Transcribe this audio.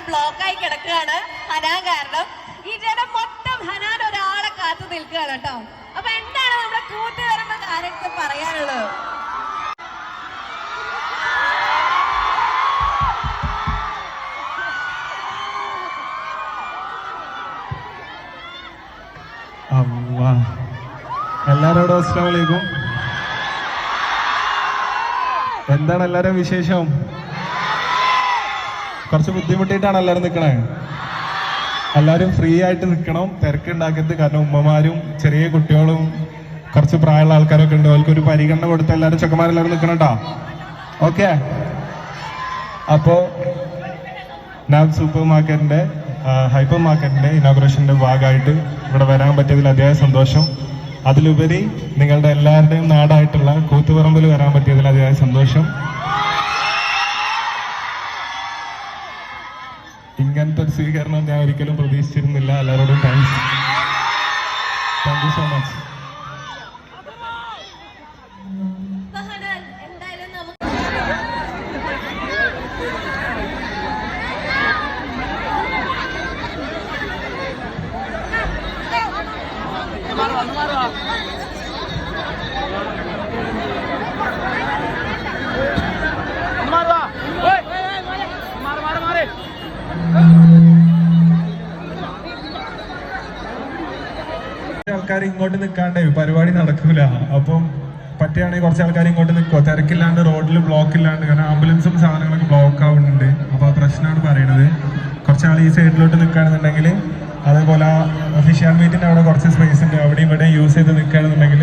ബ്ലോക്കായി കിടക്കുകയാണ് ഹനാൻ കാരണം. ഈ ജനം മൊത്തം ഹനാൻ ഒരാളെ കാത്തു നിൽക്കുകയാണ് കേട്ടോ. അപ്പൊ എന്താണ് നമ്മുടെ കൂട്ടുകാരുടെ കാര്യത്തിൽ പറയാനുള്ളത്? എല്ലാരോടും അസ്സലാമു അലൈക്കും. എന്താണ് എല്ലാരും വിശേഷം? കുറച്ച് ബുദ്ധിമുട്ടിയിട്ടാണ് എല്ലാവരും നിൽക്കണേ. എല്ലാവരും ഫ്രീ ആയിട്ട് നിൽക്കണം, തിരക്കുണ്ടാക്കരുത്. കാരണം ഉമ്മമാരും ചെറിയ കുട്ടികളും കുറച്ച് പ്രായമുള്ള ആൾക്കാരൊക്കെ ഉണ്ട്. അവർക്ക് ഒരു പരിഗണന കൊടുത്ത് എല്ലാവരും ചെക്കന്മാരെല്ലാവരും നിൽക്കണം കേട്ടോ. ഓക്കെ. അപ്പോൾ നാബ് സൂപ്പർ മാർക്കറ്റിന്റെ ഹൈപ്പർ മാർക്കറ്റിന്റെ ഇനോഗ്രേഷന്റെ ഭാഗമായിട്ട് ഇവിടെ വരാൻ പറ്റിയതിൽ അതിയായ സന്തോഷം. അതിലുപരി നിങ്ങളുടെ എല്ലാവരുടെയും നാടായിട്ടുള്ള കൂത്തുപറമ്പിൽ വരാൻ പറ്റിയതിൽ അതിയായ സന്തോഷം. ഇങ്ങനത്തെ ഒരു സ്വീകരണം ഞാൻ ഒരിക്കലും പ്രതീക്ഷിച്ചിരുന്നില്ല. എല്ലാവരോടും thanks. Thank you so much. ആൾക്കാർ ഇങ്ങോട്ട് നിൽക്കാണ്ടേ പരിപാടി നടക്കൂല. അപ്പം പറ്റുകയാണെങ്കിൽ കുറച്ച് ആൾക്കാർ ഇങ്ങോട്ട് നിൽക്കുമോ? തിരക്കില്ലാണ്ട്, റോഡിൽ ബ്ലോക്ക് ഇല്ലാണ്ട്. കാരണം ആംബുലൻസും സാധനങ്ങളൊക്കെ ബ്ലോക്ക് ആവുന്നുണ്ട്. അപ്പോൾ ആ പ്രശ്നമാണ് പറയണത്. കുറച്ചാൾ ഈ സൈഡിലോട്ട് നിൽക്കുകയാണെന്നുണ്ടെങ്കിൽ, അതേപോലെ ഒഫീഷ്യൽ മീറ്റിൻ്റെ അവിടെ കുറച്ച് സ്പേസ് ഉണ്ട്, അവിടെ ഇവിടെ യൂസ് ചെയ്ത് നിൽക്കുകയാണെന്നുണ്ടെങ്കിൽ